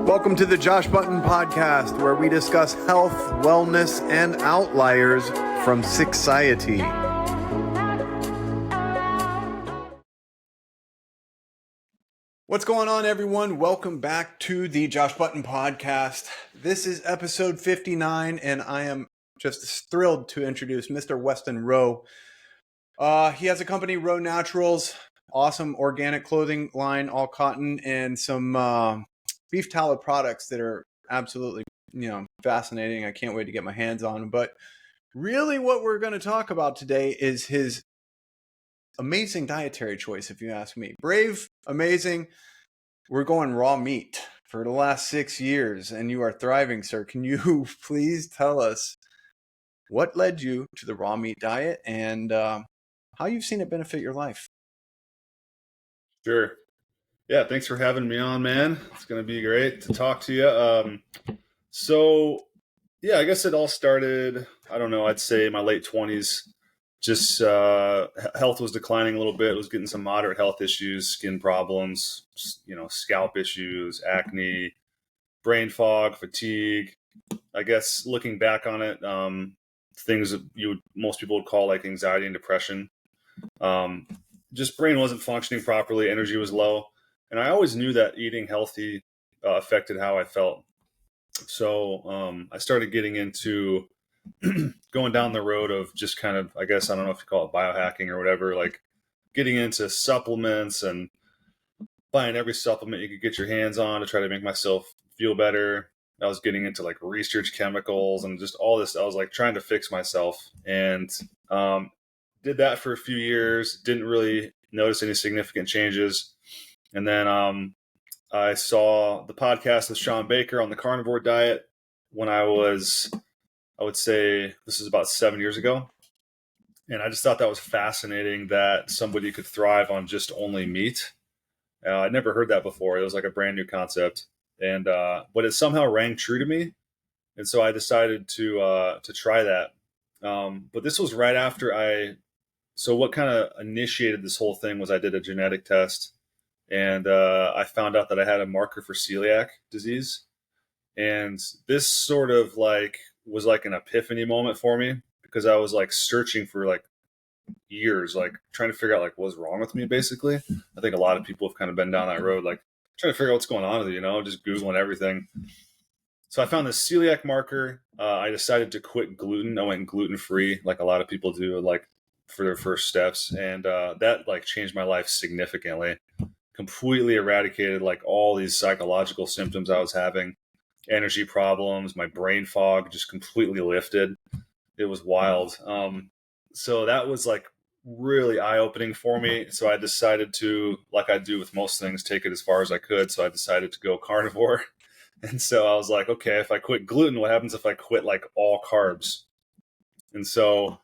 Welcome to the Josh Button Podcast, where we discuss health, wellness, and outliers from society. What's going on, everyone? Welcome back to the Josh Button Podcast. This is episode 59, and I am just thrilled to introduce Mr. Weston Rowe. He has a company, Rowe Naturals, awesome organic clothing line, all cotton, and some beef tallow products that are absolutely, fascinating. I can't wait to get my hands on them. But really what we're going to talk about today is his amazing dietary choice, if you ask me. Brave, amazing. We're going raw meat for the last 6 years, and you are thriving, sir. Can you please tell us what led you to the raw meat diet and how you've seen it benefit your life? Sure. Yeah, thanks for having me on, man. It's going to be great to talk to you. I guess it all started, I'd say my late 20s. Just health was declining a little bit. I was getting some moderate health issues, skin problems, scalp issues, acne, brain fog, fatigue. I guess looking back on it, things that most people would call like anxiety and depression. Just brain wasn't functioning properly. Energy was low. And I always knew that eating healthy affected how I felt. So I started getting into going down the road of just kind of, I guess, I don't know if you call it biohacking or whatever, like getting into supplements and buying every supplement you could get your hands on to try to make myself feel better. I was getting into like research chemicals and just all this. I was like trying to fix myself and did that for a few years. Didn't really notice any significant changes. And then I saw the podcast with Sean Baker on the carnivore diet when I would say this is about 7 years ago. And I just thought that was fascinating that somebody could thrive on just only meat. I'd never heard that before. It was like a brand new concept. And but it somehow rang true to me. And so I decided to try that. But this was right after so what kind of initiated this whole thing was I did a genetic test. And I found out that I had a marker for celiac disease. And this sort of like was like an epiphany moment for me because I was like searching for like years, like trying to figure out like what's wrong with me, basically. I think a lot of people have kind of been down that road, like trying to figure out what's going on with you, just Googling everything. So I found this celiac marker. I decided to quit gluten. I went gluten-free like a lot of people do, like for their first steps. And that like changed my life significantly. Completely eradicated like all these psychological symptoms I was having, energy problems, my brain fog just completely lifted. It was wild. So that was like really eye-opening for me. So I decided to, like I do with most things, take it as far as I could. So I decided to go carnivore. And so I was like, okay, if I quit gluten, what happens if I quit like all carbs? And so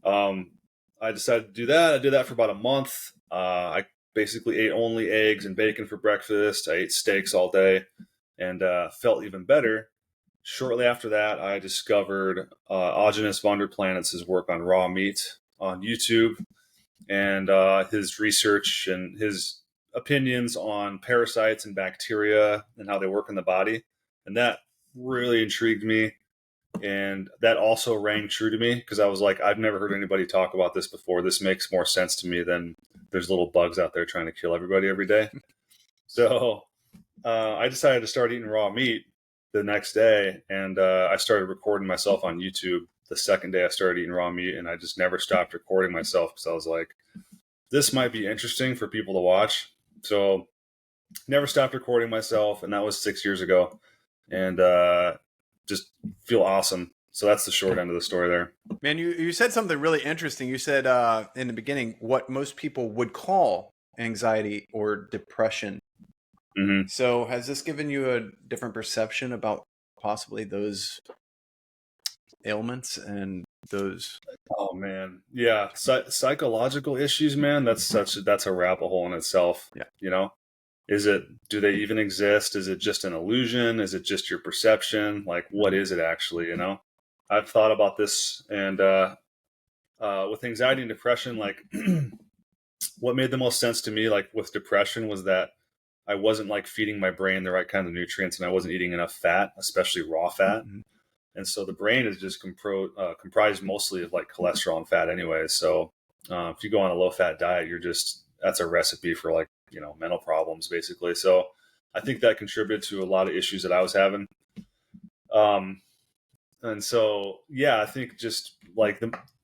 I decided to do that. I did that for about a month. I basically ate only eggs and bacon for breakfast. I ate steaks all day and felt even better. Shortly after that, I discovered Augenus von der Planit's work on raw meat on YouTube and his research and his opinions on parasites and bacteria and how they work in the body. And that really intrigued me. And that also rang true to me because I was like, I've never heard anybody talk about this before. This makes more sense to me than there's little bugs out there trying to kill everybody every day. So I decided to start eating raw meat the next day. And I started recording myself on YouTube the second day I started eating raw meat. And I just never stopped recording myself because I was like, this might be interesting for people to watch. So never stopped recording myself. And that was 6 years ago. And just feel awesome. So that's the short end of the story there. Man, you said something really interesting. You said in the beginning what most people would call anxiety or depression. Mm-hmm. So has this given you a different perception about possibly those ailments and those? Oh man, yeah, psychological issues, man. That's a rabbit hole in itself. Yeah. Do they even exist? Is it just an illusion? Is it just your perception? Like, what is it actually? I've thought about this, and with anxiety and depression, like what made the most sense to me, like with depression, was that I wasn't like feeding my brain the right kind of nutrients, and I wasn't eating enough fat, especially raw fat. Mhm. And so the brain is just comprised mostly of like cholesterol and fat anyway. So if you go on a low fat diet, that's a recipe for like, mental problems basically. So I think that contributed to a lot of issues that I was having. Um, and so, yeah, I think just like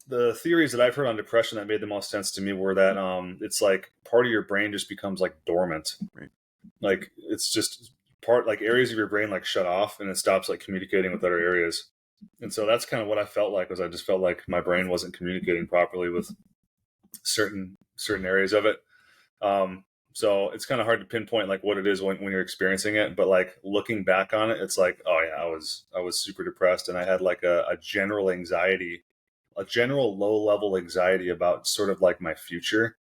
the theories that I've heard on depression that made the most sense to me were that it's like part of your brain just becomes like dormant. Right. Like it's just like areas of your brain like shut off and it stops like communicating with other areas. And so that's kind of what I felt like, was I just felt like my brain wasn't communicating properly with certain areas of it. So it's kind of hard to pinpoint like what it is when you're experiencing it, but like looking back on it, it's like, oh yeah, I was super depressed, and I had like a general anxiety, a general low level anxiety about sort of like my future.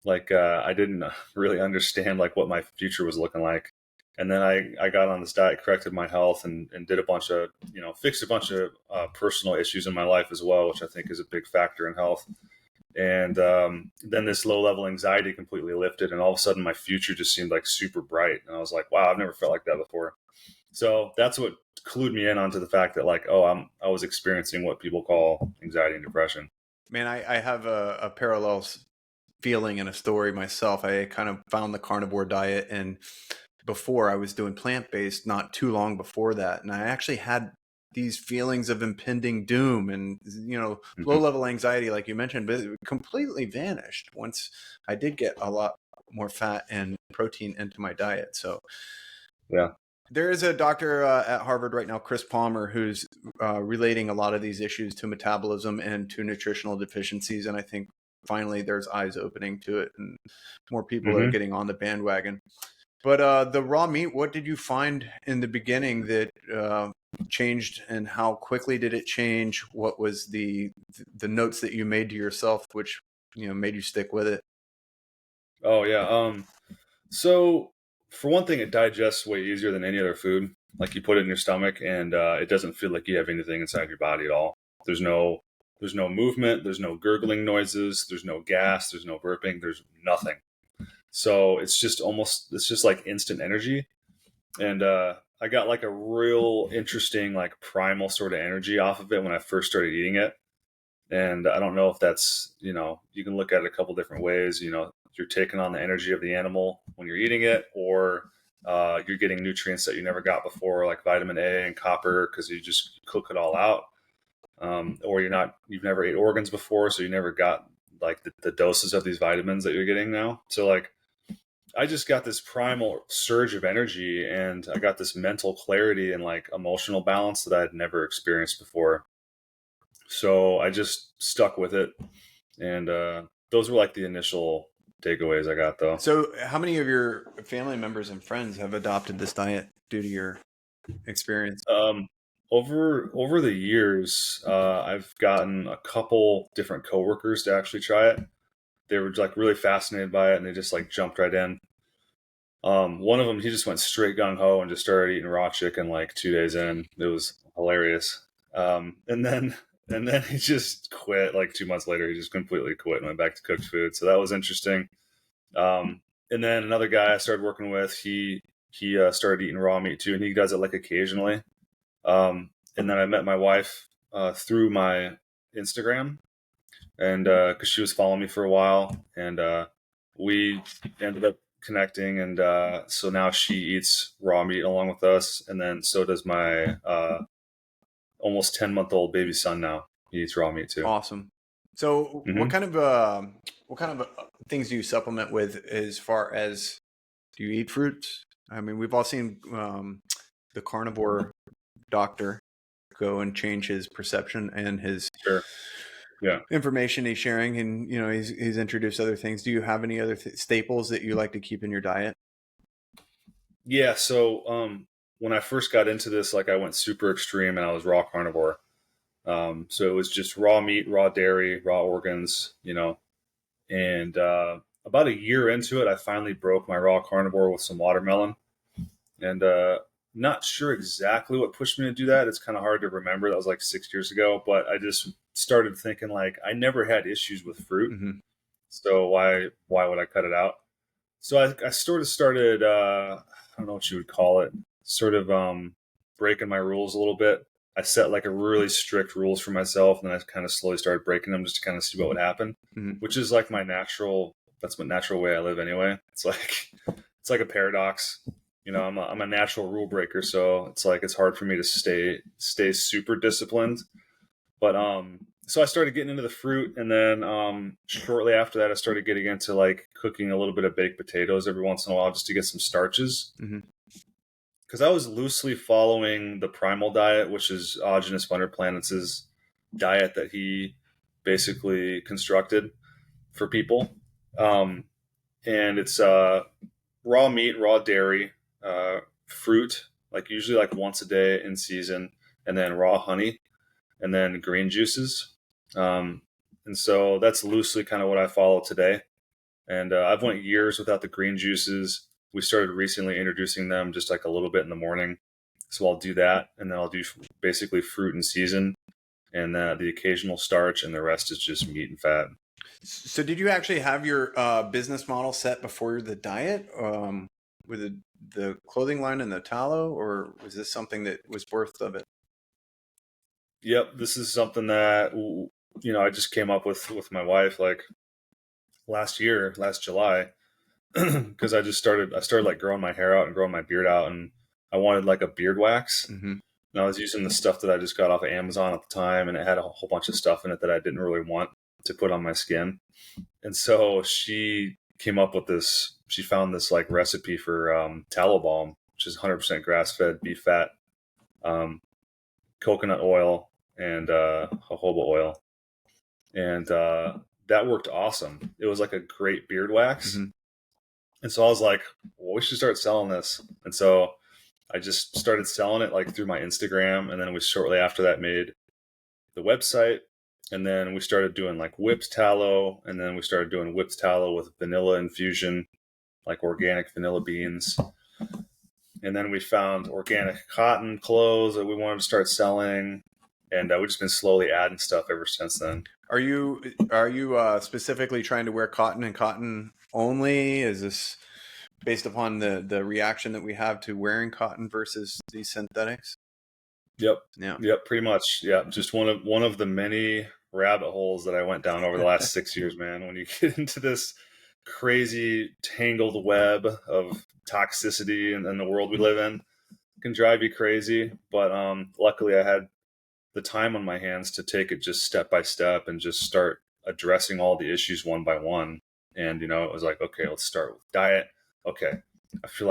Like I didn't really understand like what my future was looking like. And then I got on this diet, corrected my health, and did a bunch of, fixed a bunch of personal issues in my life as well, which I think is a big factor in health. And then this low level anxiety completely lifted, and all of a sudden my future just seemed like super bright. And I was like, wow, I've never felt like that before. So that's what clued me in onto the fact that like, oh, I was experiencing what people call anxiety and depression. Man, I have a parallel feeling and a story myself. I kind of found the carnivore diet, and before I was doing plant-based not too long before that. And I actually had these feelings of impending doom and, low level anxiety, like you mentioned, but it completely vanished once I did get a lot more fat and protein into my diet. So Yeah. there is a doctor at Harvard right now, Chris Palmer, who's relating a lot of these issues to metabolism and to nutritional deficiencies. And I think finally there's eyes opening to it, and more people are getting on the bandwagon. But the raw meat, what did you find in the beginning that changed, and how quickly did it change? What was the notes that you made to yourself, which made you stick with it? Oh yeah. So for one thing, it digests way easier than any other food. Like you put it in your stomach, and it doesn't feel like you have anything inside your body at all. There's no movement. There's no gurgling noises. There's no gas. There's no burping. There's nothing. So it's just like instant energy. And I got like a real interesting like primal sort of energy off of it when I first started eating it. And I don't know if that's, you can look at it a couple different ways. You're taking on the energy of the animal when you're eating it, or you're getting nutrients that you never got before, like vitamin A and copper, because you just cook it all out. Or you've never ate organs before, so you never got like the doses of these vitamins that you're getting now. So like, I just got this primal surge of energy, and I got this mental clarity and like emotional balance that I had never experienced before. So I just stuck with it. And those were like the initial takeaways I got, though. So how many of your family members and friends have adopted this diet due to your experience? Um, over the years, I've gotten a couple different coworkers to actually try it. They were like really fascinated by it, and they just like jumped right in. One of them, he just went straight gung ho and just started eating raw chicken like 2 days in. It was hilarious. And then he just quit like 2 months later. He just completely quit and went back to cooked food. So that was interesting. And then another guy I started working with, he started eating raw meat too, and he does it like occasionally. And then I met my wife through my Instagram, and because she was following me for a while, and we ended up connecting, and so now she eats raw meat along with us, and then so does my almost 10-month-old baby son. Now he eats raw meat too. Awesome. So Mm-hmm. what kind of things do you supplement with, as far as, do you eat fruits? I mean, we've all seen the carnivore doctor go and change his perception and his Sure. Yeah. information he's sharing, and he's introduced other things. Do you have any other staples that you like to keep in your diet? Yeah. So when I first got into this, like I went super extreme, and I was raw carnivore. So it was just raw meat, raw dairy, raw organs, and about a year into it, I finally broke my raw carnivore with some watermelon. And not sure exactly what pushed me to do that. It's kind of hard to remember. That was like 6 years ago, but I just started thinking like I never had issues with fruit. Mm-hmm. So why would I cut it out? So I sort of started, I don't know what you would call it, sort of breaking my rules a little bit. I set like a really strict rules for myself, and then I kind of slowly started breaking them just to kind of see what would happen, Mhm. which is like my natural. That's my natural way I live anyway. It's like a paradox. I'm a natural rule breaker, so it's like it's hard for me to stay super disciplined. But so I started getting into the fruit, and then shortly after that, I started getting into like cooking a little bit of baked potatoes every once in a while just to get some starches. Mhm. Because I was loosely following the Primal diet, which is Augenis Vanderplanen's diet that he basically constructed for people. Um, and it's raw meat, raw dairy, fruit, like usually like once a day in season, and then raw honey, and then green juices. Um, and so that's loosely kind of what I follow today. And I've went years without the green juices. We started recently introducing them just like a little bit in the morning. So I'll do that, and then I'll do basically fruit in season, and the occasional starch, and the rest is just meat and fat. So did you actually have your business model set before the diet, with the clothing line and the tallow, or was this something that was birthed of it? Yep, this is something that I just came up with my wife like last July, because I started like growing my hair out and growing my beard out, and I wanted like a beard wax. Mm-hmm. And I was using the stuff that I just got off of Amazon at the time, and it had a whole bunch of stuff in it that I didn't really want to put on my skin. And so she came up with this. She found this like recipe for tallow balm, which is 100% grass fed beef fat, um, coconut oil, and jojoba oil, and that worked awesome. It was like a great beard wax. Mm-hmm. And so I was like, well, we should start selling this. And so I just started selling it like through my Instagram. And then we shortly after that made the website. And then we started doing like whipped tallow. And then we started doing whipped tallow with vanilla infusion, like organic vanilla beans. And then we found organic cotton clothes that we wanted to start selling. And we've just been slowly adding stuff ever since then. Are you specifically trying to wear cotton and cotton only? Is this based upon the reaction that we have to wearing cotton versus these synthetics? Yep. Yeah. Yep. Pretty much. Yeah. Just one of the many rabbit holes that I went down over the last 6 years, man. When you get into this crazy tangled web of toxicity and the world we live in, it can drive you crazy. But luckily, I had the time on my hands to take it just step by step and just start addressing all the issues one by one. And it was like, okay, let's start with diet. Okay, I feel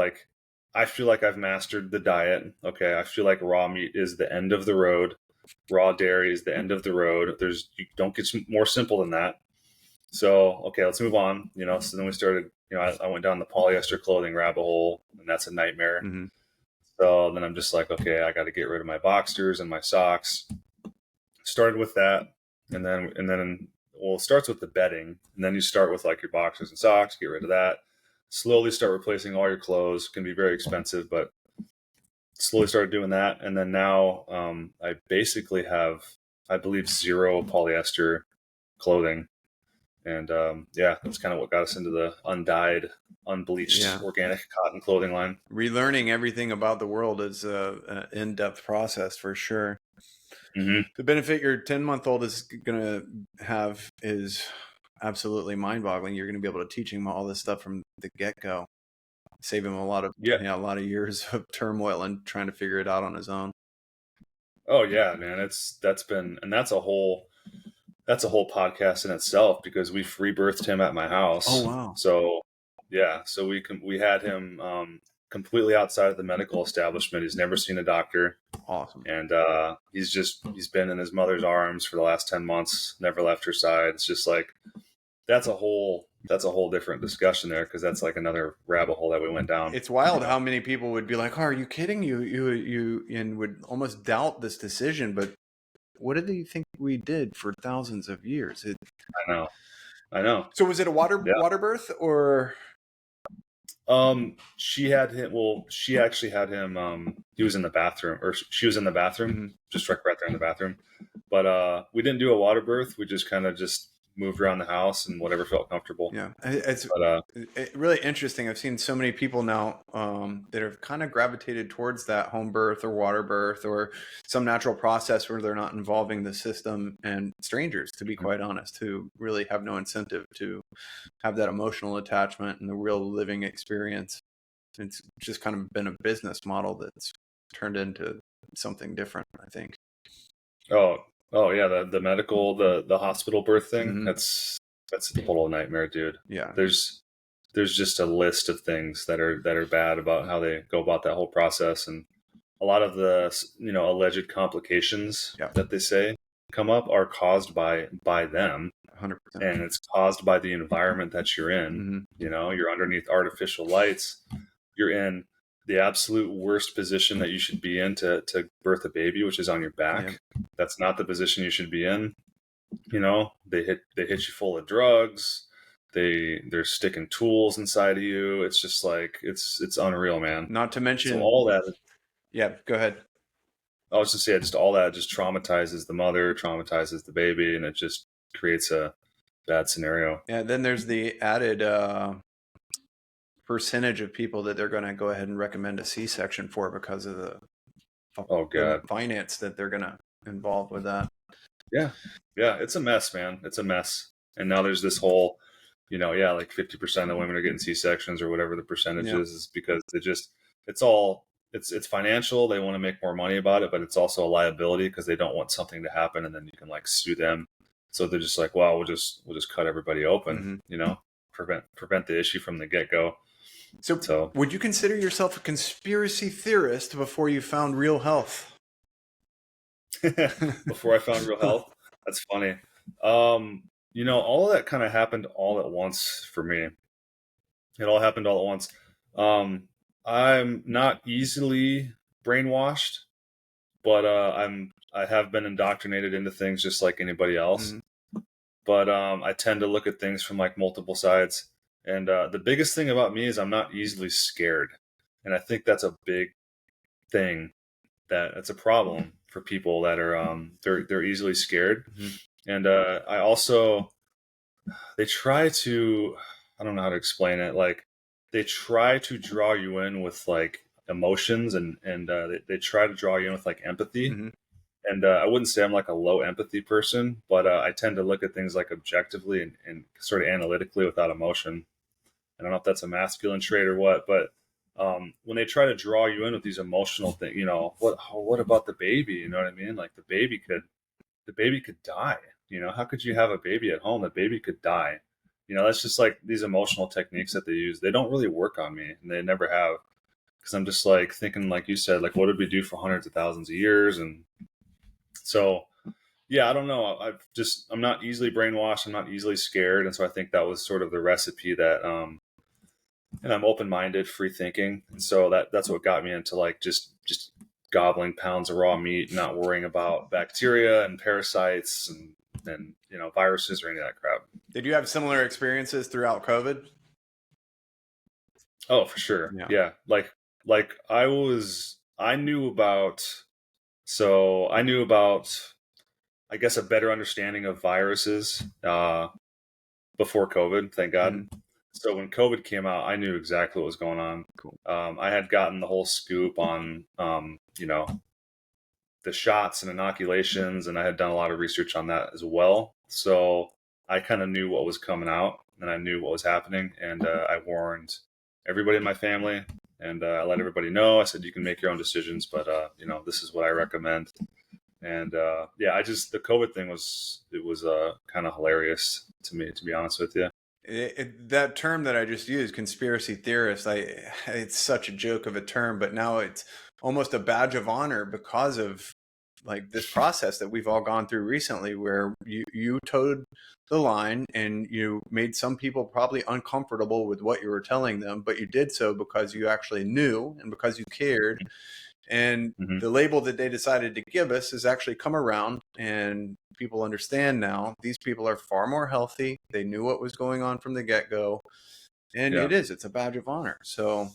like I've mastered the diet. Okay, I feel like raw meat is the end of the road. Raw dairy is the end of the road. You don't get more simple than that. So okay, let's move on. So then we started. I went down the polyester clothing rabbit hole, and that's a nightmare. Mm-hmm. So then I'm just like, okay, I got to get rid of my boxers and my socks. Started with that, and then well, it starts with the bedding, and then you start with like your boxers and socks, get rid of that. Slowly start replacing all your clothes. Can be very expensive, but slowly started doing that, and then now I basically have, I believe, zero polyester clothing, and yeah, that's kind of what got us into the undyed, unbleached, organic cotton clothing line. Relearning everything about the world is an in-depth process for sure. Mm-hmm. The benefit your 10-month-old is going to have is absolutely mind-boggling. You're going to be able to teach him all this stuff from the get-go, save him a lot of a lot of years of turmoil and trying to figure it out on his own. Oh yeah, man, that's a whole podcast in itself, because we rebirthed him at my house. Oh wow! So yeah, so we had him completely outside of the medical establishment. He's never seen a doctor. Awesome. And he's been in his mother's arms for the last 10 months, never left her side. It's just like that's a whole different discussion there, because that's like another rabbit hole that we went down. It's wild how many people would be like, "Oh, are you kidding? You," and would almost doubt this decision. But what did they think we did for thousands of years? I know. So was it a water birth or? She had him. Well, she actually had him. He was in the bathroom, or she was in the bathroom, Mm-hmm. just right there in the bathroom. But we didn't do a water birth. We just kind of just moved around the house and whatever felt comfortable. Yeah, it's But really interesting. I've seen so many people now that have kind of gravitated towards that home birth or water birth or some natural process where they're not involving the system, and strangers, to be quite honest, who really have no incentive to have that emotional attachment and the real living experience. It's just kind of been a business model that's turned into something different, I think. oh yeah, the medical, the hospital birth thing, Mhm. that's a total nightmare, dude. Yeah. There's just a list of things that are bad about how they go about that whole process, and a lot of the alleged complications Yeah. that they say come up are caused by them, 100%. and it's caused by the environment that you're in. Hmm. You're underneath artificial lights. You're in the absolute worst position that you should be in to birth a baby, which is on your back. Yeah. That's not the position you should be in. They hit you full of drugs. They're sticking tools inside of you. It's just like it's unreal, man. Not to So mention, all that, yeah, go ahead. I was just saying, just all that just traumatizes the mother, traumatizes the baby, and it just creates a bad scenario. Yeah, then there's the added percentage of people that they're going to go ahead and recommend a C-section for because of Oh the God. finance that they're going to involve with that. Yeah. Yeah. It's a mess, man. It's a mess. And now there's this whole, like 50% of women are getting C-sections or whatever the percentage is because it's financial. They want to make more money about it, but it's also a liability because they don't want something to happen and then you can like sue them. So they're just like, well, we'll just cut everybody open, prevent the issue from the get-go. So would you consider yourself a conspiracy theorist before you found real health? Before I found real health, that's funny. All of that kind of happened all at once for me. It all happened all at once. I'm not easily brainwashed, but I have been indoctrinated into things just like anybody else. Mm-hmm. But I tend to look at things from like multiple sides. And the biggest thing about me is I'm not easily scared, and I think that's a big thing. That's a problem for people that are they're easily scared. Mm-hmm. And I also they try to, I don't know how to explain it, like they try to draw you in with like emotions and they try to draw you in with like empathy. Mm-hmm. And I wouldn't say I'm like a low empathy person, but I tend to look at things like objectively and sort of analytically without emotion. I don't know if that's a masculine trait or what, but when they try to draw you in with these emotional things, what about the baby? You know what I mean? Like the baby could die. How could you have a baby at home? The baby could die. That's just like these emotional techniques that they use. They don't really work on me, and they never have, because I'm just like thinking, like you said, like what did we do for hundreds of thousands of years? And so, yeah, I don't know. I'm not easily brainwashed. I'm not easily scared, and so I think that was sort of the recipe that. And I'm open-minded, free thinking, and so that's what got me into like just gobbling pounds of raw meat, not worrying about bacteria and parasites and viruses or any of that crap. Did you have similar experiences throughout COVID? Oh, for sure. Yeah. Like I knew about, I guess, a better understanding of viruses before COVID, thank God. Mm-hmm. So when COVID came out, I knew exactly what was going on. Cool. I had gotten the whole scoop on, the shots and inoculations, and I had done a lot of research on that as well. So I kind of knew what was coming out, and I knew what was happening, and I warned everybody in my family, and I let everybody know. I said, you can make your own decisions, but this is what I recommend. And the COVID thing was kind of hilarious to me, to be honest with you. That term that I just used, conspiracy theorist, it's such a joke of a term, but now it's almost a badge of honor because of like this process that we've all gone through recently, where you towed the line and you made some people probably uncomfortable with what you were telling them, but you did so because you actually knew and because you cared. And mm-hmm. the label that they decided to give us has actually come around, and people understand now these people are far more healthy. They knew what was going on from the get-go, and it's a badge of honor. So,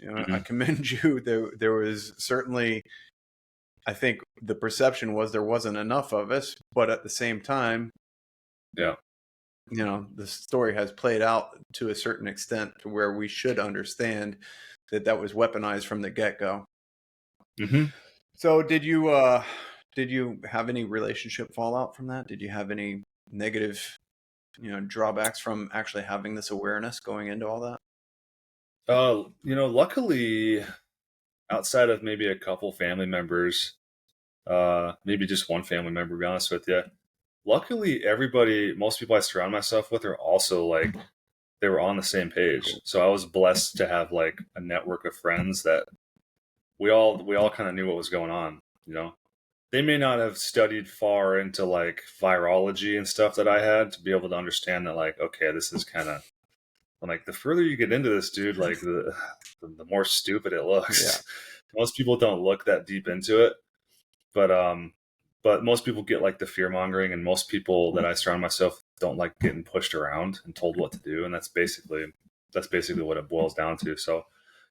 mm-hmm. I commend you. There was certainly, I think the perception was there wasn't enough of us, but at the same time, the story has played out to a certain extent to where we should understand that was weaponized from the get-go. Mm-hmm. So did you have any relationship fallout from that? Did you have any negative, drawbacks from actually having this awareness going into all that? Luckily, outside of maybe a couple family members, maybe just one family member, to be honest with you. Luckily, most people I surround myself with are also like, they were on the same page. So I was blessed to have like a network of friends that we all kind of knew what was going on. They may not have studied far into like virology and stuff that I had to be able to understand that, like, okay, this is kind of like, the further you get into this, dude, like the more stupid it looks. Yeah. Most people don't look that deep into it, but most people get like the fear mongering, and most people that I surround myself don't like getting pushed around and told what to do, and that's basically what it boils down to. So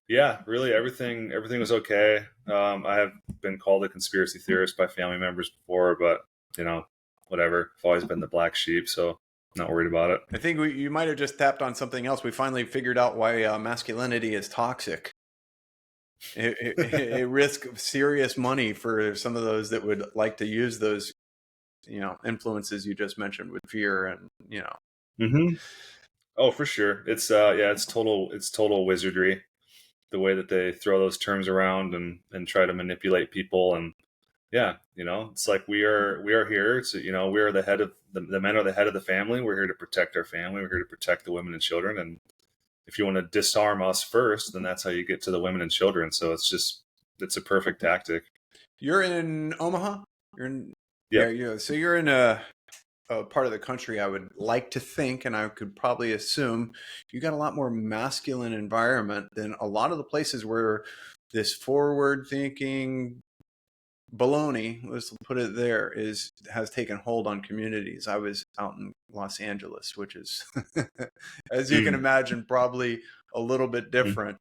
yeah, really everything was okay. I have been called a conspiracy theorist by family members before, but whatever. I've always been the black sheep, so not worried about it. I think you might have just tapped on something else. We finally figured out why masculinity is toxic. It risks serious money for some of those that would like to use those, influences you just mentioned with fear and, Mm-hmm. Oh, for sure. It's total wizardry, the way that they throw those terms around and try to manipulate people. And yeah, it's like we are here to, we are the head of the men are the head of the family. We're here to protect our family. We're here to protect the women and children. And if you want to disarm us first, then that's how you get to the women and children. So it's a perfect tactic. You're in Omaha. You're in Yep. yeah. So you're in a part of the country, I would like to think, and I could probably assume, you got a lot more masculine environment than a lot of the places where this forward thinking baloney, let's put it there, has taken hold on communities. I was out in Los Angeles, which is, as you can Mm-hmm. imagine, probably a little bit different.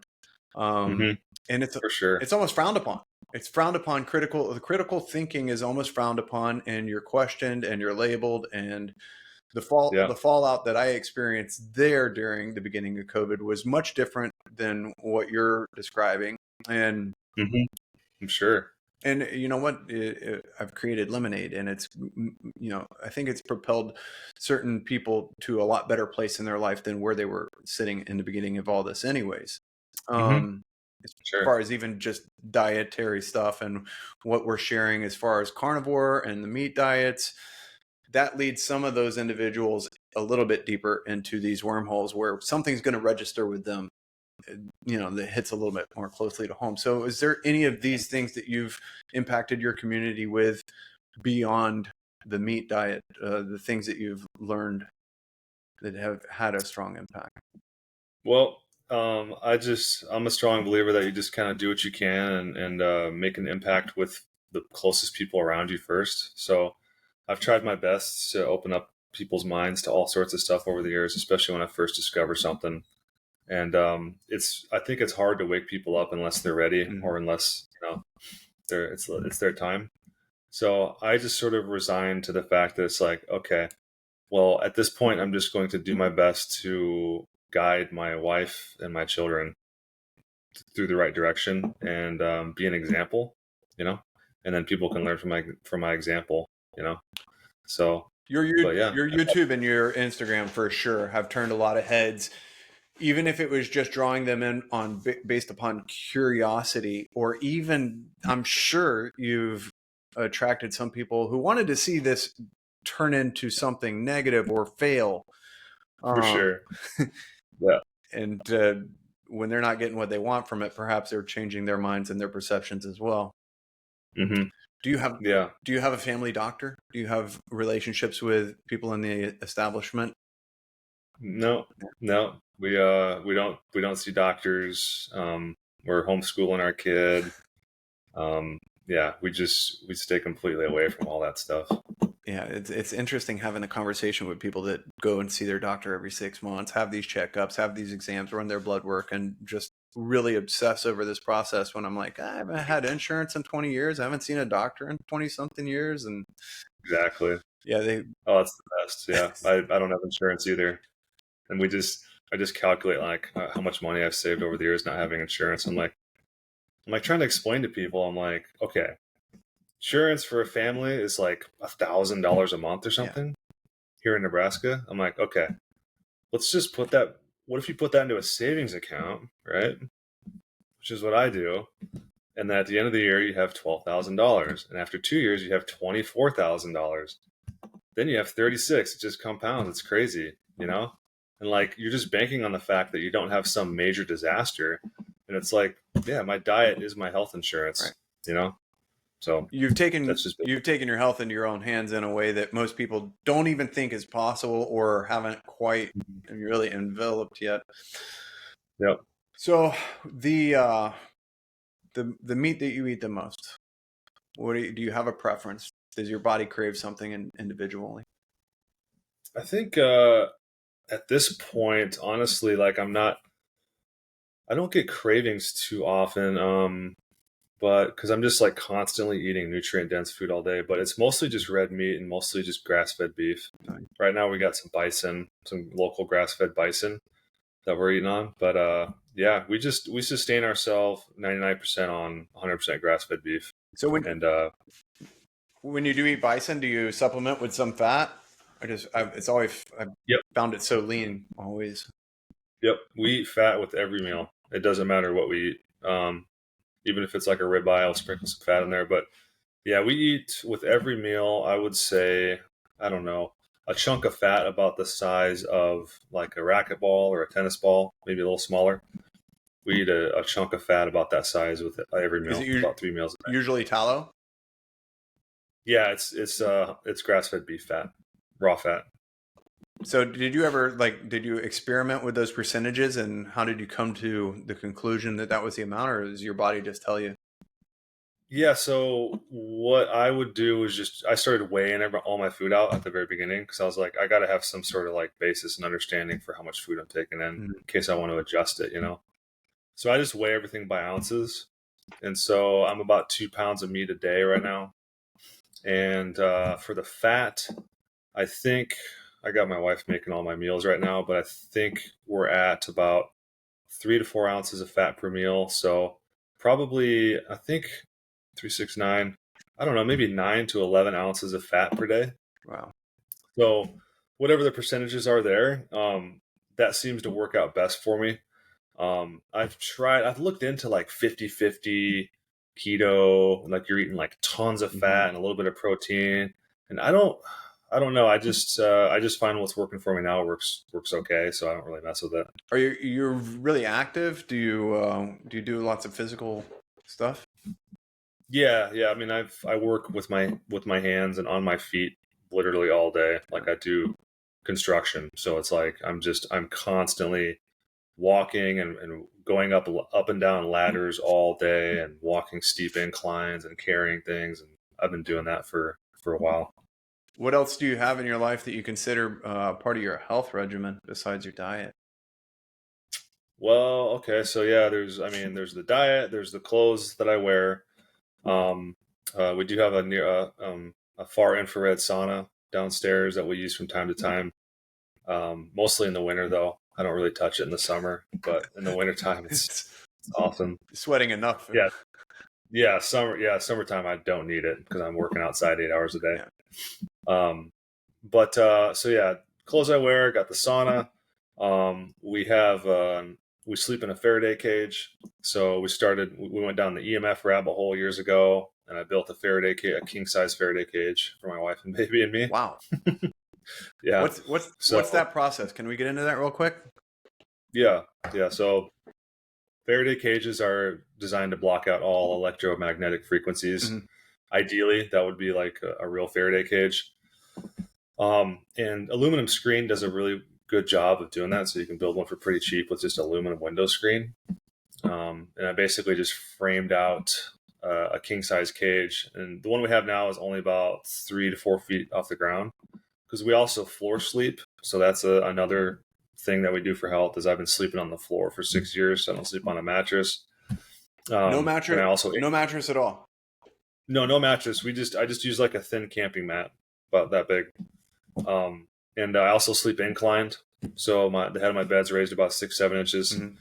Mm-hmm. And For sure. it's almost frowned upon. It's frowned upon. The critical thinking is almost frowned upon, and you're questioned and you're labeled. And Yeah. the fallout that I experienced there during the beginning of COVID was much different than what you're describing. And Mm-hmm. I'm sure. you know what? I've created Lemonade, and I think it's propelled certain people to a lot better place in their life than where they were sitting in the beginning of all this, anyways. Mm-hmm. As Sure. far as even just dietary stuff and what we're sharing as far as carnivore and the meat diets, that leads some of those individuals a little bit deeper into these wormholes where something's going to register with them, that hits a little bit more closely to home. So is there any of these things that you've impacted your community with beyond the meat diet, the things that you've learned that have had a strong impact? Well, I'm a strong believer that you just kind of do what you can and make an impact with the closest people around you first. So I've tried my best to open up people's minds to all sorts of stuff over the years, especially when I first discover something. And I think it's hard to wake people up unless they're ready, Mm-hmm. or unless it's their time. So I just sort of resigned to the fact that it's like, okay, well, at this point, I'm just going to do my best to guide my wife and my children through the right direction and be an example, and then people can learn from my example, you know. So, but yeah, Your YouTube and your Instagram for sure have turned a lot of heads, even if it was just drawing them in on based upon curiosity, or even I'm sure you've attracted some people who wanted to see this turn into something negative or fail. for Um, sure. Yeah. and when they're not getting what they want from it, perhaps they're changing their minds and their perceptions as well. Hmm. Do you have Yeah. do you have a family doctor? Do you have relationships with people in the establishment? No, no, we don't see doctors. We're homeschooling our kid. Yeah, we stay completely away from all that stuff. Yeah, it's interesting having a conversation with people that go and see their doctor every 6 months, have these checkups, have these exams, run their blood work, and just really obsess over this process. When I'm like, I haven't had insurance in 20 years, I haven't seen a doctor in 20 something years, and Exactly. Yeah, Oh, that's the best. Yeah. I don't have insurance either. And I just calculate like how much money I've saved over the years not having insurance. I'm like trying to explain to people, I'm like, okay, insurance for a family is like $1,000 a month or yeah, something here in Nebraska. I'm like, okay, let's just put that. What if you put that into a savings account, right? Which is what I do. And then at the end of the year, you have $12,000. And after 2 years, you have $24,000. Then you have 36. It just compounds. It's crazy, you know? And like, you're just banking on the fact that you don't have some major disaster. And it's like, yeah, my diet is my health insurance, right. you know? So You've that's just, taken your health into your own hands in a way that most people don't even think is possible or haven't quite really enveloped yet. yep. So the meat that you eat the most, do you have a preference? Does your body crave something individually? I think at this point, honestly, like I don't get cravings too often. But because I'm just like constantly eating nutrient dense food all day, but it's mostly just red meat and mostly just grass fed beef. Right. Right now we got some bison, some local grass fed bison that we're eating on. But yeah, we sustain ourselves 99% on 100% grass fed beef. So And when you do eat bison, do you supplement with some fat? I've yep, found it so lean always. yep, we eat fat with every meal. It doesn't matter what we eat. Even if it's like a ribeye, I'll sprinkle some fat in there. But yeah, we eat with every meal, I would say, I don't know, a chunk of fat about the size of like a racquetball or a tennis ball, maybe a little smaller. We eat a chunk of fat about that size with every Is meal, it about 3 meals a day. usually tallow? Yeah, it's grass fed beef fat, raw fat. So did you experiment with those percentages, and how did you come to the conclusion that that was the amount, or does your body just tell you? Yeah, so what I would do is just I started weighing all my food out at the very beginning because I was like, I got to have some sort of like basis and understanding for how much food I'm taking in case I want to adjust it, you know. So I just weigh everything by ounces, and so I'm about 2 pounds of meat a day right now. And for the fat, I think I got my wife making all my meals right now, but I think we're at about 3 to 4 ounces of fat per meal. So probably, I think 369, I don't know, maybe 9 to 11 ounces of fat per day. Wow. So whatever the percentages are there, that seems to work out best for me. I've looked into like 50-50 keto, like you're eating like tons of fat and a little bit of protein. And I don't know. I just find what's working for me now works okay. So I don't really mess with it. Are you're really active? Do you do lots of physical stuff? Yeah. Yeah. I mean, I work with my hands and on my feet literally all day. Like I do construction. So it's like, I'm constantly walking and going up and down ladders all day and walking steep inclines and carrying things. And I've been doing that for a while. What else do you have in your life that you consider part of your health regimen besides your diet? Well, okay, so yeah, there's the diet, there's the clothes that I wear. Um, we do have a far infrared sauna downstairs that we use from time to time. Mostly in the winter though. I don't really touch it in the summer, but in the wintertime it's awesome. Sweating enough. Yeah, summertime I don't need it because I'm working outside 8 hours a day. Yeah. But so yeah, clothes I wear, got the sauna. We sleep in a Faraday cage. So we went down the EMF rabbit hole years ago, and I built a king size Faraday cage for my wife and baby and me. Wow. Yeah. What's that process? Can we get into that real quick? Yeah. Yeah. So Faraday cages are designed to block out all electromagnetic frequencies. Ideally, that would be like a real Faraday cage. And aluminum screen does a really good job of doing that. So you can build one for pretty cheap with just aluminum window screen. And I basically just framed out a king size cage. And the one we have now is only about 3 to 4 feet off the ground because we also floor sleep. So that's another thing that we do for health is I've been sleeping on the floor for 6 years. So I don't sleep on a mattress. No mattress. And I also No mattress at all. no mattress. I just use like a thin camping mat. about that big. And I also sleep inclined. So the head of my bed's raised about 6-7 inches. And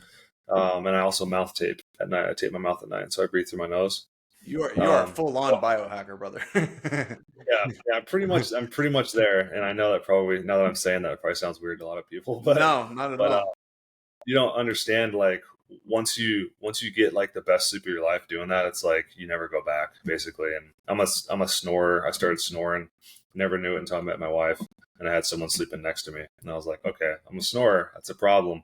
I also mouth tape at night. I tape my mouth at night, so I breathe through my nose. You are a full on biohacker, brother. Yeah, I'm pretty much there. And I know that probably, now that I'm saying that, it probably sounds weird to a lot of people, but no, not at all. You don't understand, like, once you get like the best sleep of your life doing that, it's like you never go back, basically. And I'm a snorer. I started snoring, never knew it until I met my wife, and I had someone sleeping next to me, and I was like, okay, I'm a snorer. That's a problem.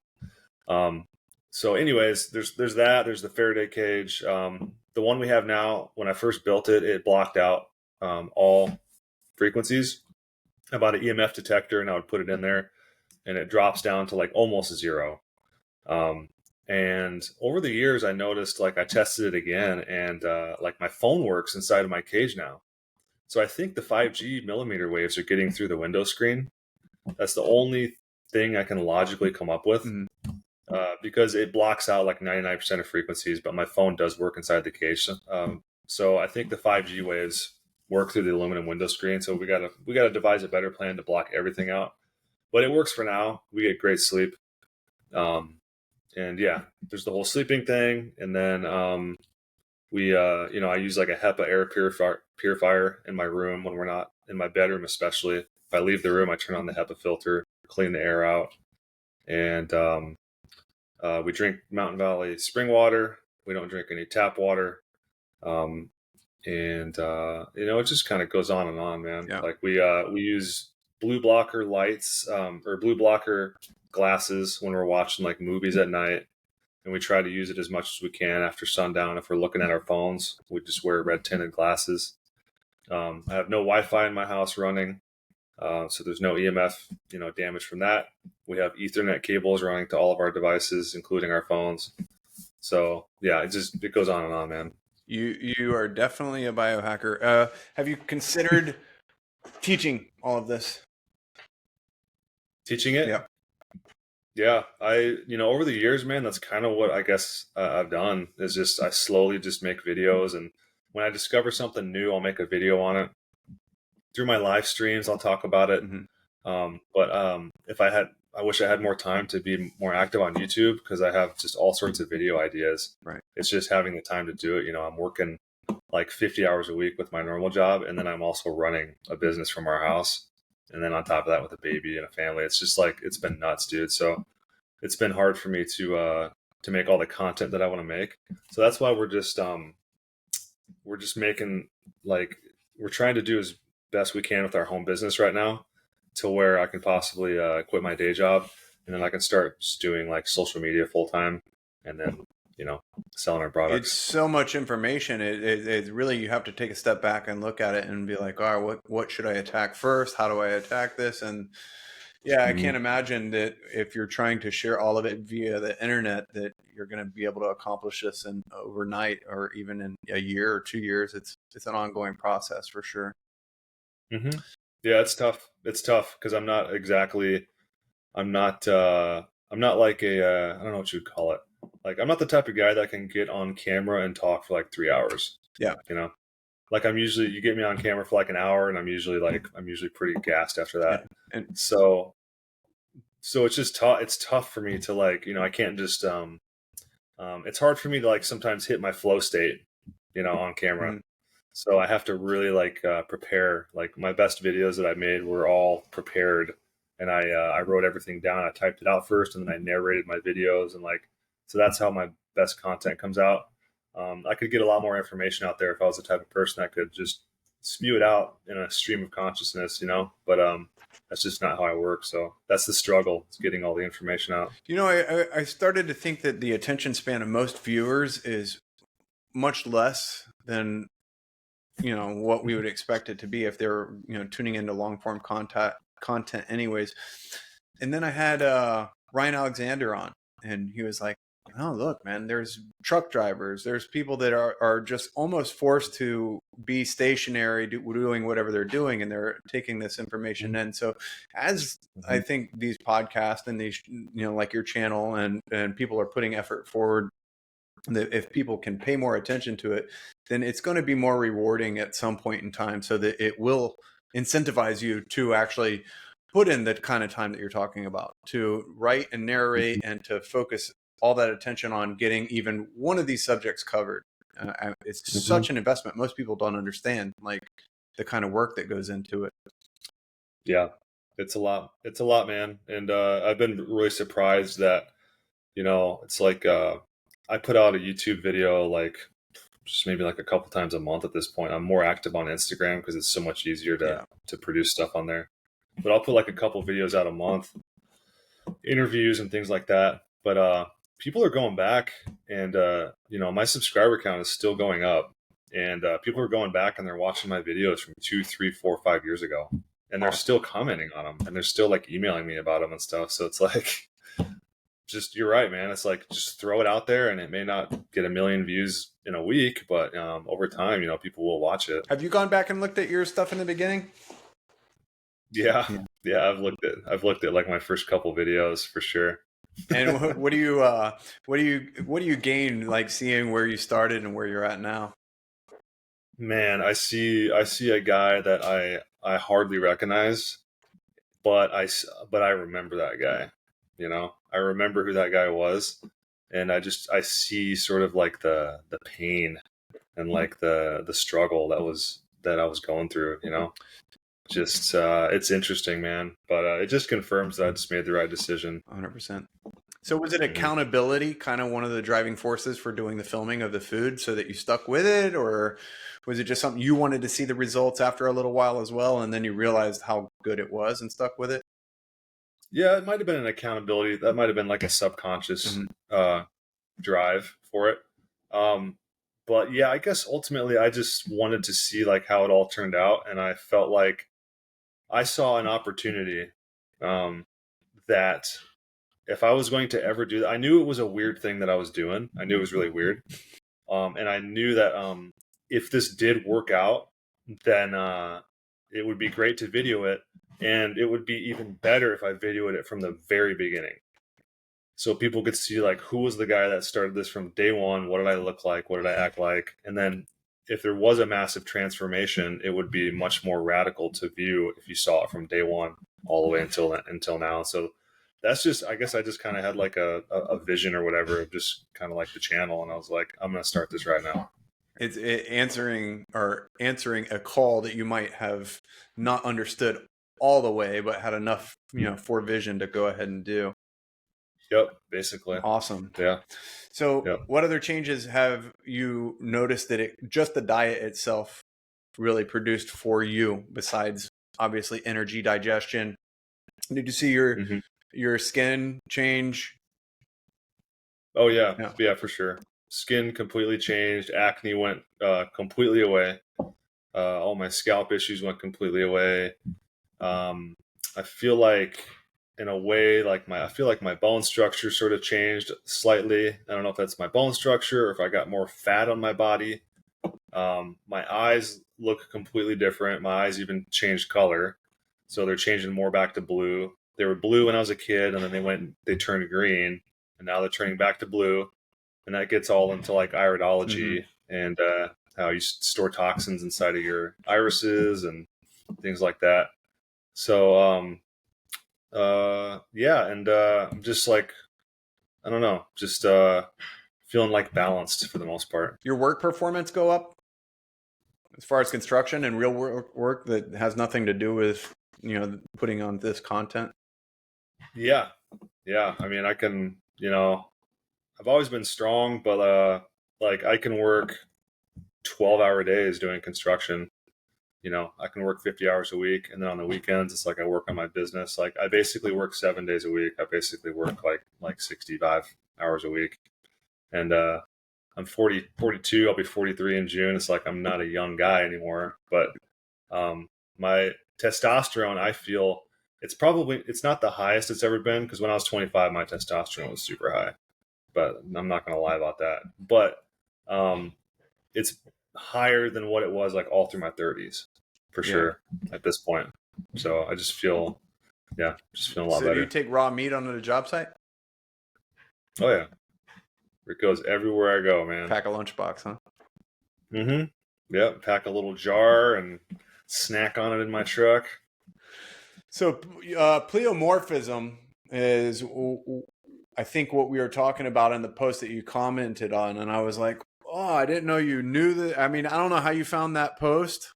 So anyways, there's that. There's the Faraday cage. The one we have now, when I first built it, it blocked out all frequencies. I bought an EMF detector, and I would put it in there, and it drops down to like almost zero. And over the years, I noticed, like, I tested it again, and like my phone works inside of my cage now. So I think the 5G millimeter waves are getting through the window screen. That's the only thing I can logically come up with, because it blocks out like 99% of frequencies, but my phone does work inside the cage. So I think the 5G waves work through the aluminum window screen. So we gotta devise a better plan to block everything out. But it works for now. We get great sleep. And yeah, there's the whole sleeping thing. And then I use like a HEPA air purifier in my room when we're not in my bedroom, especially. If I leave the room, I turn on the HEPA filter, clean the air out. And we drink Mountain Valley spring water. We don't drink any tap water. It just kind of goes on and on, man. Yeah. Like we use blue blocker lights, or blue blocker glasses when we're watching like movies at night, and we try to use it as much as we can after sundown. If we're looking at our phones, we just wear red tinted glasses. I have no Wi-Fi in my house running, so there's no EMF, damage from that. We have Ethernet cables running to all of our devices, including our phones. So yeah, it goes on and on, man. You are definitely a biohacker. Have you considered teaching all of this? Teaching it? Yeah. Yeah, over the years, man, that's kind of what I guess I've done, is just I slowly just make videos. And when I discover something new, I'll make a video on it. Through my live streams, I'll talk about it. I wish I had more time to be more active on YouTube, because I have just all sorts of video ideas. Right. It's just having the time to do it. I'm working like 50 hours a week with my normal job, and then I'm also running a business from our house. And then on top of that, with a baby and a family, it's just like, it's been nuts, dude. So it's been hard for me to make all the content that I want to make. So that's why we're just making, like, we're trying to do as best we can with our home business right now, to where I can possibly quit my day job, and then I can start just doing like social media full time, and then selling our products. It's so much information. It really, you have to take a step back and look at it and be like, all right, what should I attack first? How do I attack this? And yeah, I can't imagine that if you're trying to share all of it via the internet, that you're going to be able to accomplish this in overnight, or even in a year or 2 years. It's an ongoing process for sure. Mm-hmm. Yeah, it's tough. It's tough because I'm not like I don't know what you'd call it. Like, I'm not the type of guy that can get on camera and talk for like 3 hours. Yeah. Like, you get me on camera for like an hour, and I'm usually pretty gassed after that. Yeah. And so it's just tough. It's tough for me to, like, I can't just, it's hard for me to, like, sometimes hit my flow state, on camera. Mm-hmm. So I have to really prepare. Like, my best videos that I made were all prepared, and I wrote everything down. I typed it out first, and then I narrated my videos, and so that's how my best content comes out. I could get a lot more information out there if I was the type of person that could just spew it out in a stream of consciousness, but that's just not how I work. So that's the struggle, is getting all the information out. I started to think that the attention span of most viewers is much less than what we would expect it to be if they're tuning into long form content anyways. And then I had Ryan Alexander on, and he was like, oh, look, man, there's truck drivers, there's people that are just almost forced to be stationary doing whatever they're doing, and they're taking this information in. So as I think these podcasts and these like your channel and people are putting effort forward, that if people can pay more attention to it, then it's going to be more rewarding at some point in time, so that it will incentivize you to actually put in the kind of time that you're talking about to write and narrate and to focus all that attention on getting even one of these subjects covered. It's such an investment. Most people don't understand like the kind of work that goes into it. Yeah, it's a lot. It's a lot, man. And I've been really surprised that, it's like I put out a YouTube video like just maybe like a couple times a month at this point. I'm more active on Instagram because it's so much easier to produce stuff on there. But I'll put like a couple videos out a month, interviews and things like that. But people are going back, and my subscriber count is still going up, and people are going back and they're watching my videos from 2, 3, 4, 5 years ago, and they're still commenting on them, and they're still like emailing me about them and stuff. So it's like, just, you're right, man. It's like, just throw it out there, and it may not get a million views in a week, but over time, people will watch it. Have you gone back and looked at your stuff in the beginning? Yeah. I've looked at like my first couple videos for sure. And what do you gain like seeing where you started and where you're at now? Man, I see a guy that I hardly recognize, but I remember that guy. I remember who that guy was, and I see sort of like the pain and like the struggle that I was going through. Just it's interesting, man. But it just confirms that I just made the right decision. 100%. So was it accountability kind of one of the driving forces for doing the filming of the food so that you stuck with it? Or was it just something you wanted to see the results after a little while as well, and then you realized how good it was and stuck with it? Yeah, it might have been an accountability. That might have been like a subconscious drive for it. But yeah, I guess ultimately I just wanted to see like how it all turned out. And I felt like I saw an opportunity that if I was going to ever do that, I knew it was a weird thing that I was doing. I knew it was really weird. And I knew that if this did work out, then it would be great to video it. And it would be even better if I videoed it from the very beginning. So people could see like, who was the guy that started this from day one? What did I look like? What did I act like? And then if there was a massive transformation, it would be much more radical to view if you saw it from day one all the way until now. So that's just, I guess I just kind of had like a vision or whatever of just kind of like the channel. And I was like, I'm going to start this right now. It's answering a call that you might have not understood all the way, but had enough, forevision to go ahead and do. Yep, basically. Awesome. Yeah. So what other changes have you noticed that just the diet itself really produced for you besides obviously energy, digestion? Did you see your skin change? Oh yeah, for sure. Skin completely changed. Acne went completely away. All my scalp issues went completely away. I feel like, in a way, I feel like my bone structure sort of changed slightly. I don't know if that's my bone structure or if I got more fat on my body. My eyes look completely different. My eyes even changed color, so they're changing more back to blue. They were blue when I was a kid, and then they turned green, and now they're turning back to blue. And that gets all into like iridology and how you store toxins inside of your irises and things like that. So I'm just like, I don't know, just feeling like balanced for the most part. Your work performance go up as far as construction and real work that has nothing to do with putting on this content? Yeah. I mean, I can, I've always been strong, but like I can work 12-hour days doing construction. I can work 50 hours a week, and then on the weekends, it's like I work on my business. Like I basically work 7 days a week. I basically work like 65 hours a week, and I'm 42. I'll be 43 in June. It's like I'm not a young guy anymore, but my testosterone, I feel it's not the highest it's ever been, because when I was 25, my testosterone was super high. But I'm not going to lie about that. But it's higher than what it was like all through my 30s, for sure, at this point. So I just feel, just feeling a lot better. So do you take raw meat on the job site? Oh yeah, it goes everywhere I go, man. Pack a lunchbox, huh? Mm-hmm. Yep. Pack a little jar and snack on it in my truck. So pleomorphism is, I think, what we were talking about in the post that you commented on, and I was like, oh, I didn't know you knew that. I mean, I don't know how you found that post,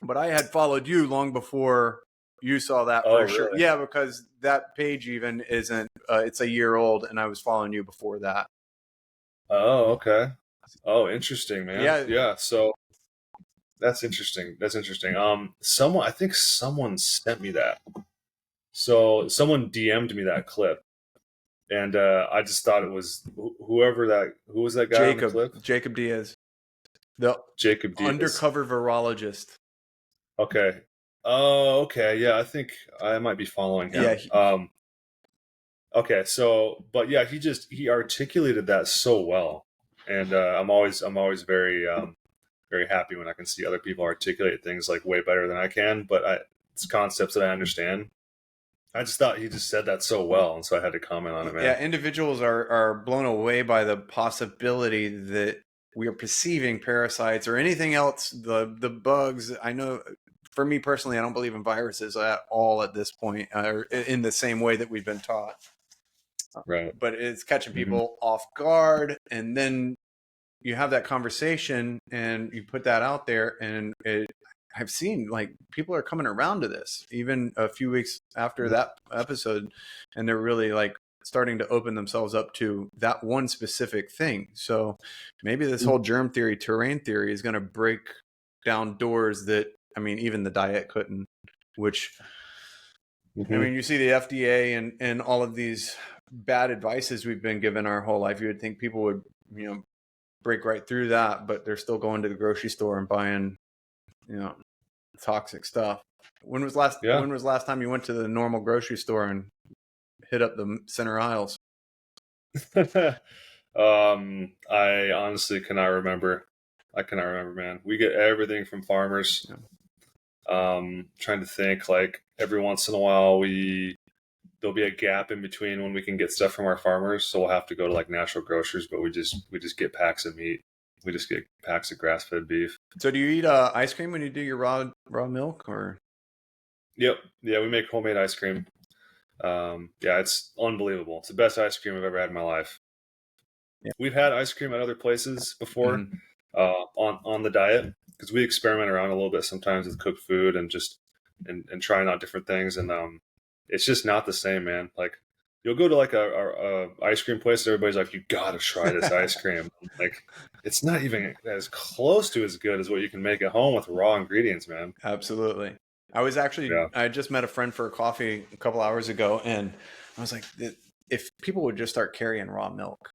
but I had followed you long before you saw that Oh, for sure. really? Yeah, because that page even isn't. It's a year old, and I was following you before that. Oh, okay. Oh, interesting, man. Yeah, Yeah. So that's interesting. That's interesting. I think someone sent me that. So someone DM'd me that clip, and I just thought it was who was that guy on the clip? Jacob Diaz, the Jacob Diaz. undercover virologist. Okay. Oh, okay. Yeah, I think I might be following Yeah, him. Okay. So, but yeah, he articulated that so well, and I'm always very happy when I can see other people articulate things like way better than I can. But it's concepts that I understand. I just thought he just said that so well, and so I had to comment on it, man. yeah, individuals are blown away by the possibility that we are perceiving parasites or anything else, the bugs. I know for me personally, I don't believe in viruses at all at this point, or in the same way that we've been taught. Right. But it's catching Mm-hmm. people off guard, and then you have that conversation and you put that out there, and I've seen like people are coming around to this even a few weeks after that episode, and they're really like starting to open themselves up to that one specific thing. So maybe this whole germ theory, terrain theory is going to break down doors that, I mean, even the diet couldn't, which, I Mm-hmm. mean, you see the FDA and all of these bad advices we've been given our whole life. You would think people would, break right through that, but they're still going to the grocery store and buying, toxic stuff. Yeah. When was last time you went to the normal grocery store and hit up the center aisles? I honestly cannot remember. I cannot remember, man. We get everything from farmers. Yeah. Trying to think, like every once in a while there'll be a gap in between when we can get stuff from our farmers, so we'll have to go to like natural grocers, but we just get packs of meat. We just get packs of grass-fed beef. So do you eat ice cream when you do your raw milk, or? Yep. Yeah, we make homemade ice cream. Yeah, it's unbelievable. It's the best ice cream I've ever had in my life. Yeah. We've had ice cream at other places before, Mhm. on the diet, because we experiment around a little bit sometimes with cooked food and just and trying out different things, and it's just not the same, man. Like you'll go to like a ice cream place, and everybody's like, "You gotta try this ice cream." Like it's not even as close to as good as what you can make at home with raw ingredients, man. Absolutely. Yeah. I just met a friend for a coffee a couple hours ago, and I was like, if people would just start carrying raw milk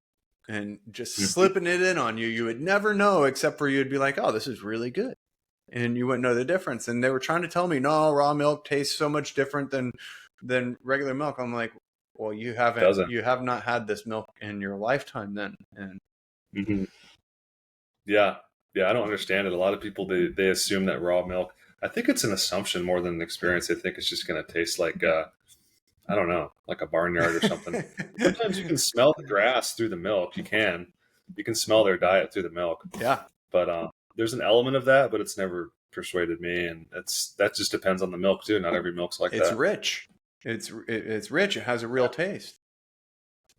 and just Mhm. slipping it in on you, you would never know, except for you'd be like, oh, this is really good. And you wouldn't know the difference. And they were trying to tell me, no, raw milk tastes so much different than regular milk. I'm like, well, Doesn't. you have not had this milk in your lifetime then. And Mhm. Yeah, yeah, I don't understand it. A lot of people they assume that raw milk. I think it's an assumption more than an experience. They think it's just going to taste like I don't know, like a barnyard or something. Sometimes you can smell the grass through the milk. You can smell their diet through the milk. yeah, But there's an element of that, but it's never persuaded me, and that just depends on the milk too. Not every milk's like it's that. rich. It's rich. It has a real taste.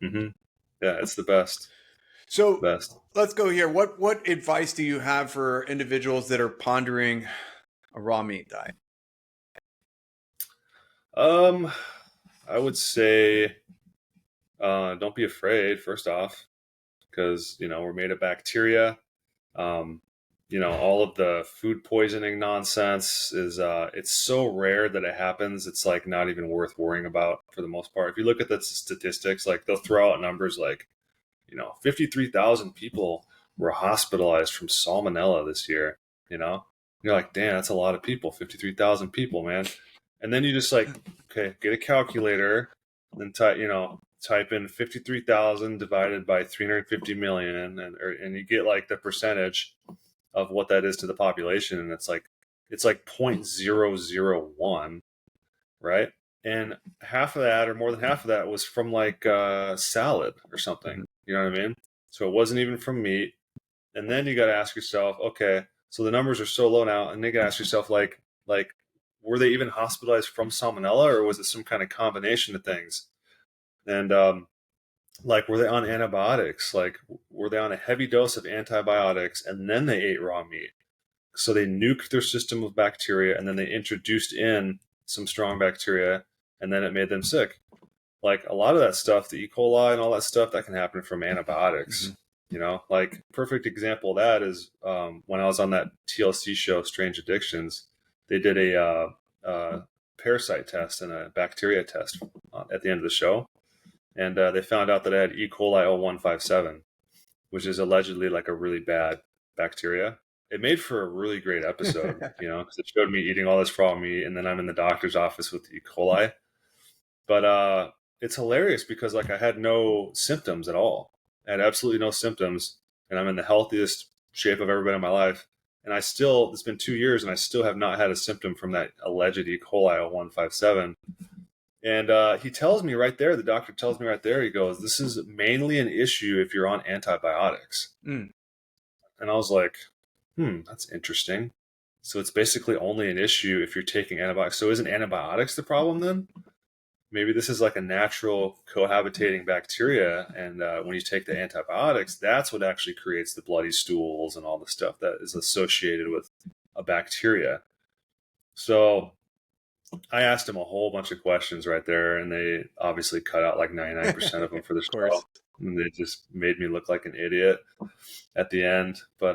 Hmm. Yeah, it's the best. So Best. let's go here. What advice do you have for individuals that are pondering a raw meat diet? Um, I would say don't be afraid. First off, because we're made of bacteria. Um, all of the food poisoning nonsense is it's so rare that it happens. It's like not even worth worrying about for the most part. If you look at the statistics, like they'll throw out numbers like 53,000 people were hospitalized from salmonella this year. You're like, damn, that's a lot of people. 53,000 people, man. And then you just like, okay, get a calculator, then type in 53,000 divided by 350 million, and you get like the percentage of what that is to the population, and it's like 0.001, right? And half of that, or more than half of that, was from like salad or something. You know what I mean? So it wasn't even from meat. And then you got to ask yourself, okay, so the numbers are so low now, and then you got to ask yourself, like, Like, were they even hospitalized from salmonella, or was it some kind of combination of things? And like, were they on antibiotics? Like, were they on a heavy dose of antibiotics and then they ate raw meat? So they nuked their system with bacteria, and then they introduced in some strong bacteria, and then it made them sick. Like, a lot of that stuff, the E. coli and all that stuff, that can happen from antibiotics. You know, like, perfect example of that is when I was on that TLC show, Strange Addictions, they did a parasite test and a bacteria test at the end of the show. And they found out that I had E. coli 0157, which is allegedly like a really bad bacteria. It made for a really great episode, you know, because it showed me eating all this raw meat, and then I'm in the doctor's office with E. coli. But it's hilarious because, like, I had no symptoms at all. I had absolutely no symptoms, and I'm in the healthiest shape I've ever been in my life. And it's been 2 years, and I still have not had a symptom from that alleged E. coli 0157. And he tells me right there, the doctor tells me right there, he goes, "This is mainly an issue if you're on antibiotics." Mm. And I was like, that's interesting. So it's basically only an issue if you're taking antibiotics. So isn't antibiotics the problem then? Maybe this is like a natural cohabitating bacteria. And when you take the antibiotics, that's what actually creates the bloody stools and all the stuff that is associated with a bacteria. So I asked him a whole bunch of questions right there, and they obviously cut out like 99% of them for the show. And they just made me look like an idiot at the end. But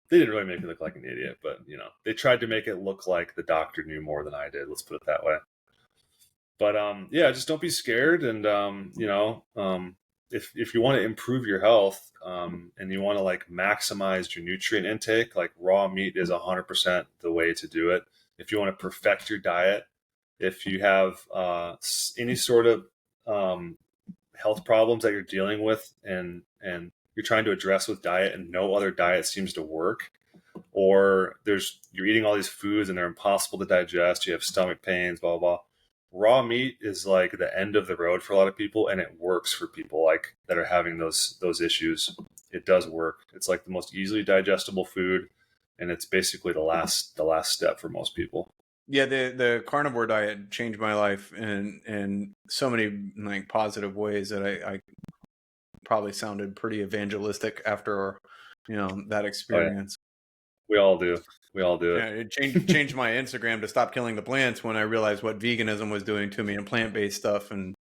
they didn't really make me look like an idiot, but you know, they tried to make it look like the doctor knew more than I did. Let's put it that way. But yeah, just don't be scared. And you know, if you want to improve your health and you want to like maximize your nutrient intake, like raw meat is 100% the way to do it. If you want to perfect your diet, if you have any sort of health problems that you're dealing with and you're trying to address with diet and no other diet seems to work, or you're eating all these foods and they're impossible to digest, you have stomach pains, blah, blah, blah. Raw meat is like the end of the road for a lot of people, and it works for people like that are having those issues. It does work. It's like the most easily digestible food, and it's basically the last step for most people. Yeah, the carnivore diet changed my life in so many like positive ways that I probably sounded pretty evangelistic after that experience. Oh, yeah. We all do. We all do it. Yeah, it changed my Instagram to stop killing the plants when I realized what veganism was doing to me and plant-based stuff. And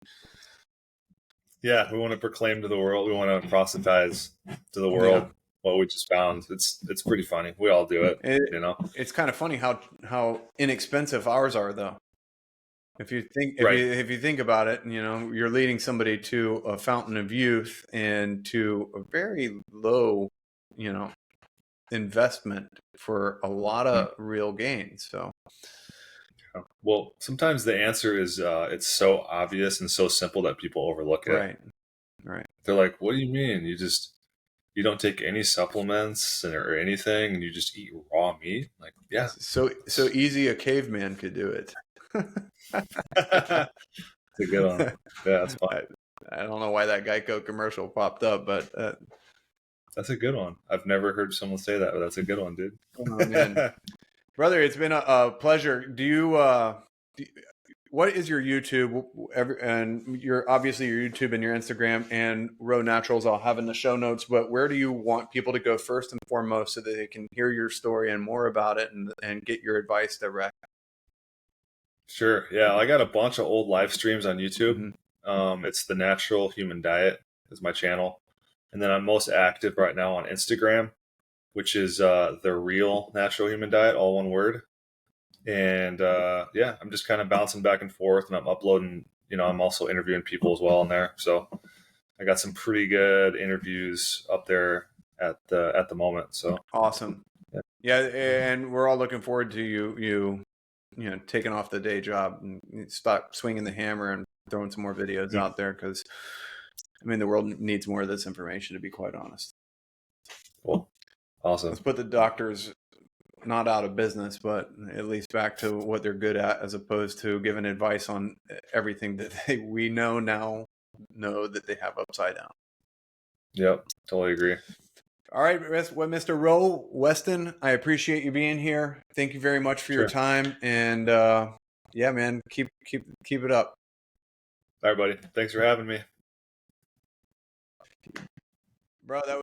yeah, we want to proclaim to the world. We want to proselytize to the world what we just found. It's pretty funny. We all do it. You know, it's kind of funny how inexpensive ours are, though. If you think about it, you know, you're leading somebody to a fountain of youth and to a very low, you know, investment for a lot of real gains. So, well, sometimes the answer is it's so obvious and so simple that people overlook it. Right. They're like, "What do you mean? You don't take any supplements or anything, and you just eat raw meat?" Like, yeah, so easy a caveman could do it. It's a good one. Yeah, that's fine. I don't know why that Geico commercial popped up, but that's a good one. I've never heard someone say that, but that's a good one, dude. Oh, man. Brother, it's been a pleasure. What is your YouTube? And your YouTube and your Instagram and Rowe Naturals I'll have in the show notes, but where do you want people to go first and foremost so that they can hear your story and more about it and get your advice direct? Sure. Yeah, I got a bunch of old live streams on YouTube. Mm-hmm. It's The Natural Human Diet is my channel. And then I'm most active right now on Instagram, which is The Real Natural Human Diet, all one word. And yeah, I'm just kind of bouncing back and forth, and I'm uploading, you know, I'm also interviewing people as well in there. So I got some pretty good interviews up there at the moment. So awesome. Yeah, and we're all looking forward to you know, taking off the day job and stop swinging the hammer and throwing some more videos out there, because I mean, the world needs more of this information, to be quite honest. Cool. Awesome. Let's put the doctors not out of business, but at least back to what they're good at, as opposed to giving advice on everything that we know that they have upside down. Yep, totally agree. All right, Mr. Rowe, Weston, I appreciate you being here. Thank you very much for your Sure. time. And yeah, man, keep it up. All right, buddy. Thanks for having me. Bro, that was